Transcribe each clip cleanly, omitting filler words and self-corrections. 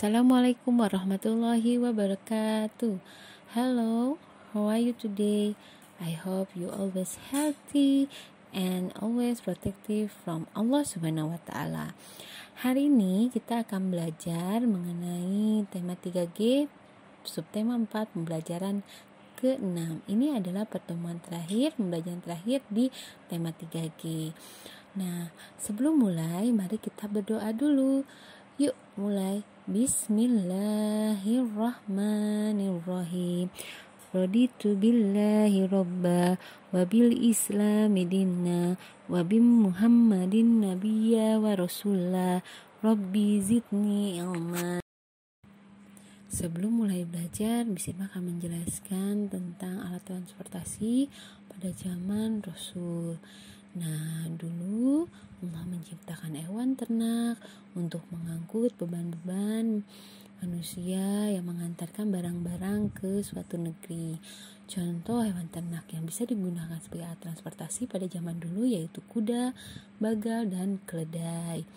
Assalamualaikum warahmatullahi wabarakatuh. Hello, how are you today? I hope you always healthy and always protective from Allah Subhanahu wa taala. Hari ini kita akan belajar mengenai tema 3G, subtema 4, pembelajaran ke-6. Ini adalah pertemuan terakhir, pembelajaran terakhir di tema 3G. Nah, sebelum mulai, mari kita berdoa dulu. Yuk, mulai. Bismillahirrahmanirrahim. Raditu billahi robba wa bil islami dinna wa bi muhammadin nabiyya wa rasulah rabbi zidni ilma. Sebelum mulai belajar, Bismillah akan menjelaskan tentang alat transportasi pada zaman Rasul. Nah, dulu Allah menciptakan hewan ternak untuk mengangkut beban-beban manusia yang mengantarkan barang-barang ke suatu negeri. Contoh hewan ternak yang bisa digunakan sebagai alat transportasi pada zaman dulu yaitu kuda, bagal, dan keledai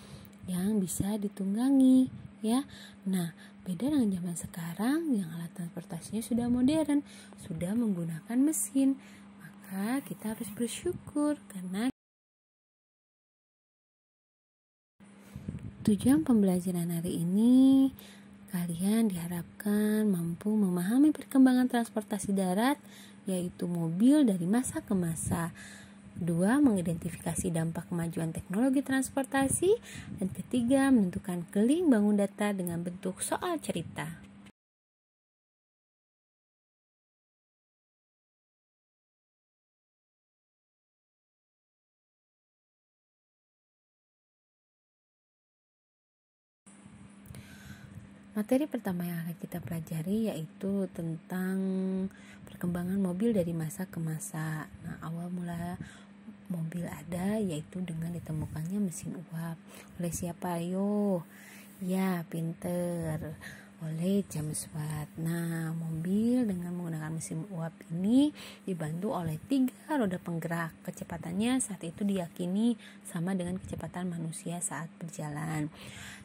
yang bisa ditunggangi, ya. Nah, beda dengan zaman sekarang yang alat transportasinya sudah modern, sudah menggunakan mesin. Maka kita harus bersyukur karena tujuan pembelajaran hari ini kalian diharapkan mampu memahami perkembangan transportasi darat, yaitu mobil dari masa ke masa. 2. Mengidentifikasi dampak kemajuan teknologi transportasi. Dan ketiga, menentukan keling bangun data dengan bentuk soal cerita. Materi pertama yang akan kita pelajari yaitu tentang perkembangan mobil dari masa ke masa. Nah, awal mula mobil ada yaitu dengan ditemukannya mesin uap. Oleh siapa? Ayo. Ya, pinter. Oleh James Watt. Nah, mobil dengan menggunakan mesin uap ini dibantu oleh 3 roda penggerak. Kecepatannya saat itu diyakini sama dengan kecepatan manusia saat berjalan.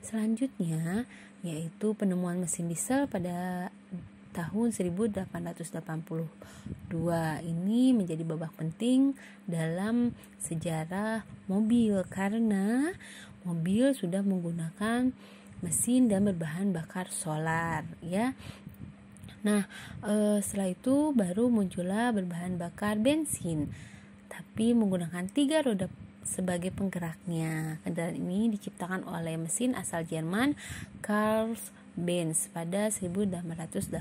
Selanjutnya yaitu penemuan mesin diesel pada tahun 1882. Ini menjadi babak penting dalam sejarah mobil karena mobil sudah menggunakan mesin dan berbahan bakar solar, ya. Nah, setelah itu baru muncullah berbahan bakar bensin, tapi menggunakan 3 roda sebagai penggeraknya. Kendaraan ini diciptakan oleh mesin asal Jerman Karl Benz pada 1885.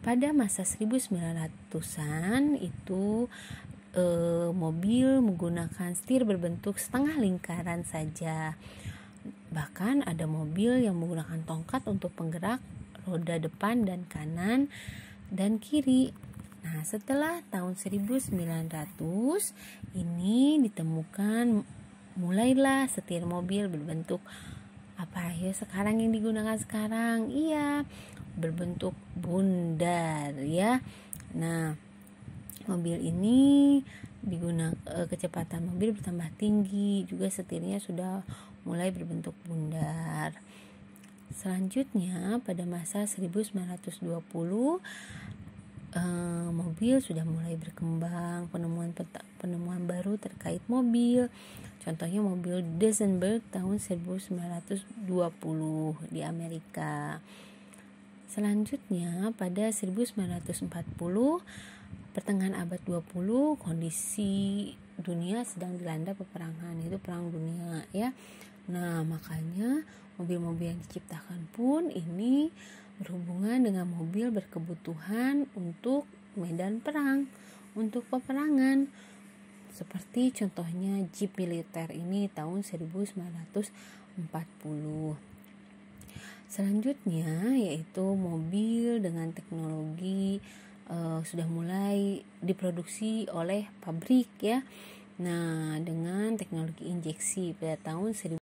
Pada masa 1900-an itu mobil menggunakan setir berbentuk setengah lingkaran saja. Bahkan ada mobil yang menggunakan tongkat untuk penggerak roda depan dan kanan dan kiri. Nah, setelah tahun 1900 ini ditemukan mulailah setir mobil berbentuk apa ya sekarang yang digunakan sekarang? Iya, berbentuk bundar, ya. Nah, mobil ini kecepatan mobil bertambah tinggi, juga setirnya sudah mulai berbentuk bundar. Selanjutnya pada masa 1920 mobil sudah mulai berkembang, penemuan baru terkait mobil. Contohnya mobil Duesenberg tahun 1920 di Amerika. Selanjutnya pada 1940 pertengahan abad 20 kondisi dunia sedang dilanda peperangan, yaitu perang dunia, ya. Nah, makanya mobil-mobil yang diciptakan pun ini berhubungan dengan mobil berkebutuhan untuk medan perang, untuk peperangan. Seperti contohnya Jeep militer ini tahun 1940. Selanjutnya yaitu mobil dengan teknologi sudah mulai diproduksi oleh pabrik, ya. Nah, dengan teknologi injeksi pada tahun 1900.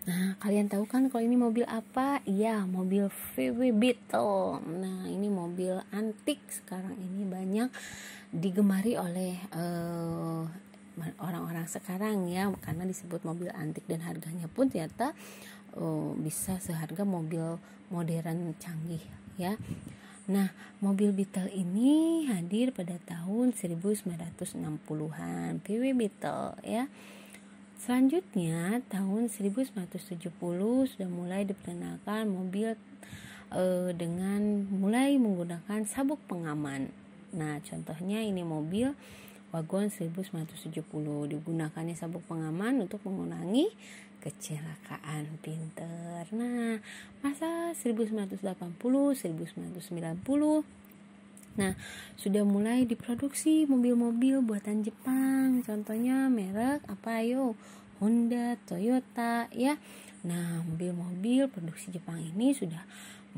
Nah, kalian tahu kan kalau ini mobil apa? Iya, mobil VW Beetle. Nah, ini mobil antik sekarang ini banyak digemari oleh orang-orang sekarang ya, karena disebut mobil antik dan harganya pun ternyata bisa seharga mobil modern canggih ya. Nah, mobil Beetle ini hadir pada tahun 1960-an, VW Beetle ya. Selanjutnya tahun 1970 sudah mulai diperkenalkan mobil dengan mulai menggunakan sabuk pengaman. Nah, contohnya ini mobil wagon 1970 digunakannya sabuk pengaman untuk mengurangi kecelakaan. Pinter. Nah, masa 1980, 1990 nah, sudah mulai diproduksi mobil-mobil buatan Jepang. Contohnya merek apa ayo? Honda, Toyota ya. Nah, mobil-mobil produksi Jepang ini sudah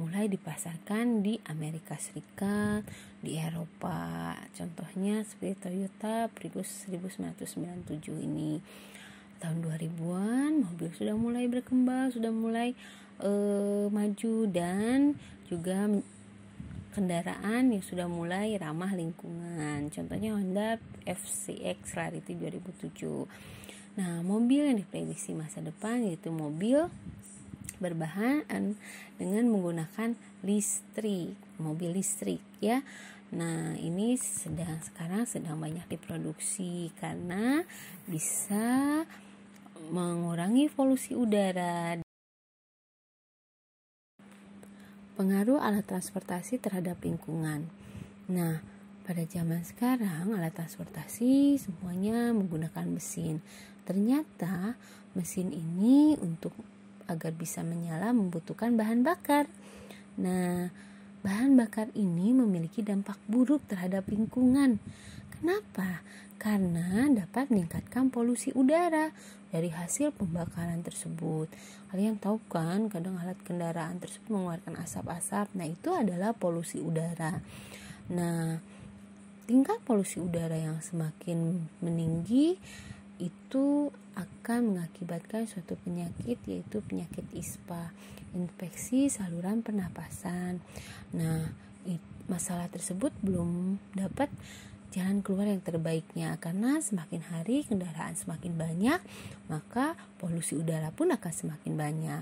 mulai dipasarkan di Amerika Serikat, di Eropa. Contohnya seperti Toyota Prius 1997 ini. Tahun 2000-an mobil sudah mulai berkembang, sudah mulai maju dan juga kendaraan yang sudah mulai ramah lingkungan. Contohnya Honda FCX Clarity 2007. Nah, mobil yang diprediksi masa depan yaitu mobil berbahan dengan menggunakan listrik, mobil listrik ya. Nah, ini sekarang sedang banyak diproduksi karena bisa mengurangi polusi udara. Pengaruh alat transportasi terhadap lingkungan. Nah, pada zaman sekarang alat transportasi semuanya menggunakan mesin. Ternyata mesin ini agar bisa menyala membutuhkan bahan bakar. Nah, bahan bakar ini memiliki dampak buruk terhadap lingkungan. Kenapa? Karena dapat meningkatkan polusi udara dari hasil pembakaran tersebut. Kalian tahu kan, kadang alat kendaraan tersebut mengeluarkan asap-asap. Nah, itu adalah polusi udara. Nah, tingkat polusi udara yang semakin meninggi itu akan mengakibatkan suatu penyakit, yaitu penyakit ISPA, infeksi saluran pernapasan. Nah, masalah tersebut belum dapat jalan keluar yang terbaiknya, karena semakin hari kendaraan semakin banyak, maka polusi udara pun akan semakin banyak.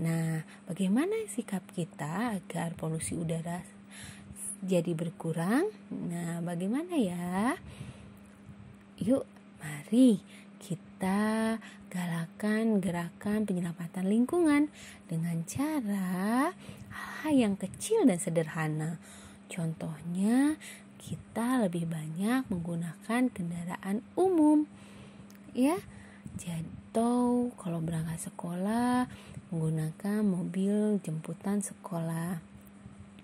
Nah, bagaimana sikap kita agar polusi udara jadi berkurang? Nah, bagaimana ya? Yuk, mari kita galakan gerakan penyelamatan lingkungan dengan cara hal yang kecil dan sederhana. Contohnya, kita lebih banyak menggunakan kendaraan umum ya. Jadi kalau berangkat sekolah menggunakan mobil jemputan sekolah.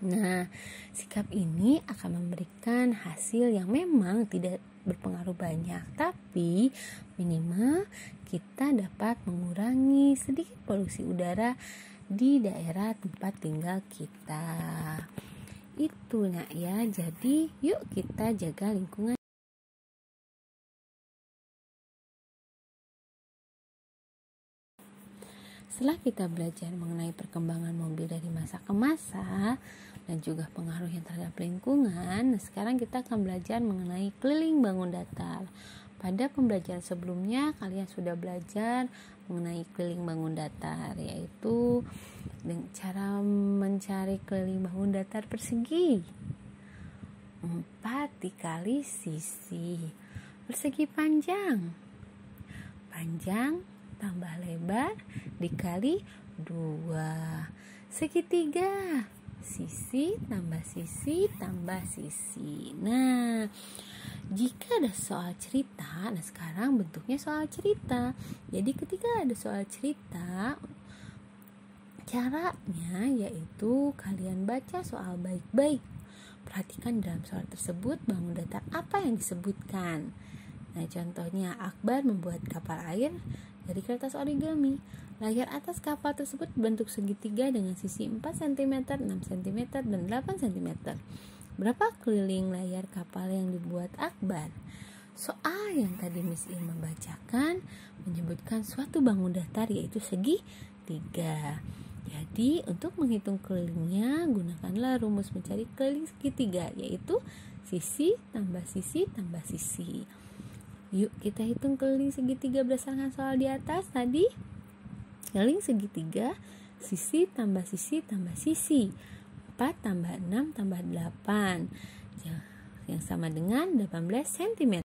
Nah, sikap ini akan memberikan hasil yang memang tidak berpengaruh banyak, tapi minimal kita dapat mengurangi sedikit polusi udara di daerah tempat tinggal kita. Itu nak ya. Jadi yuk kita jaga lingkungan. Setelah kita belajar mengenai perkembangan mobil dari masa ke masa dan juga pengaruhnya terhadap lingkungan, sekarang kita akan belajar mengenai keliling bangun datar. Pada pembelajaran sebelumnya kalian sudah belajar mengenai keliling bangun datar, yaitu cara mencari keliling bangun datar persegi. 4 dikali sisi. Persegi panjang tambah lebar dikali 2. Segitiga, sisi tambah sisi tambah sisi. Nah, jika ada soal cerita, nah sekarang bentuknya soal cerita. Jadi ketika ada soal cerita, caranya yaitu kalian baca soal baik-baik. Perhatikan dalam soal tersebut bangun datar apa yang disebutkan. Nah, contohnya Akbar membuat kapal air dari kertas origami. Layar atas kapal tersebut berbentuk segitiga dengan sisi 4 cm, 6 cm, dan 8 cm. Berapa keliling layar kapal yang dibuat Akbar? Soal yang tadi Miss Irma bacakan menyebutkan suatu bangun datar yaitu segitiga. Jadi untuk menghitung kelilingnya gunakanlah rumus mencari keliling segitiga, yaitu sisi tambah sisi tambah sisi. Yuk kita hitung keliling segitiga berdasarkan soal di atas tadi. Keliling segitiga, sisi tambah sisi tambah sisi, 4 tambah 6 tambah 8, yang sama dengan 18 cm.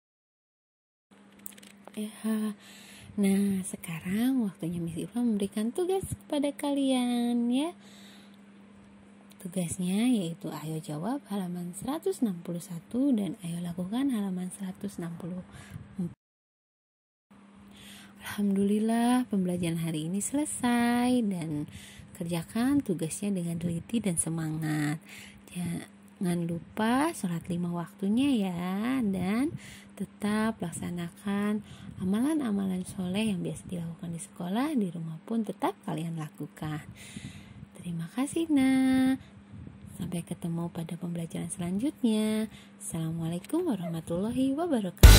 Nah, sekarang waktunya Miss Irma memberikan tugas kepada kalian ya. Tugasnya yaitu ayo jawab halaman 161 dan ayo lakukan halaman 164. Alhamdulillah pembelajaran hari ini selesai dan kerjakan tugasnya dengan teliti dan semangat. Jangan lupa sholat 5 waktunya ya, dan tetap laksanakan amalan-amalan soleh yang biasa dilakukan di sekolah, di rumah pun tetap kalian lakukan. Terima kasih nak. Sampai ketemu pada pembelajaran selanjutnya. Assalamualaikum warahmatullahi wabarakatuh.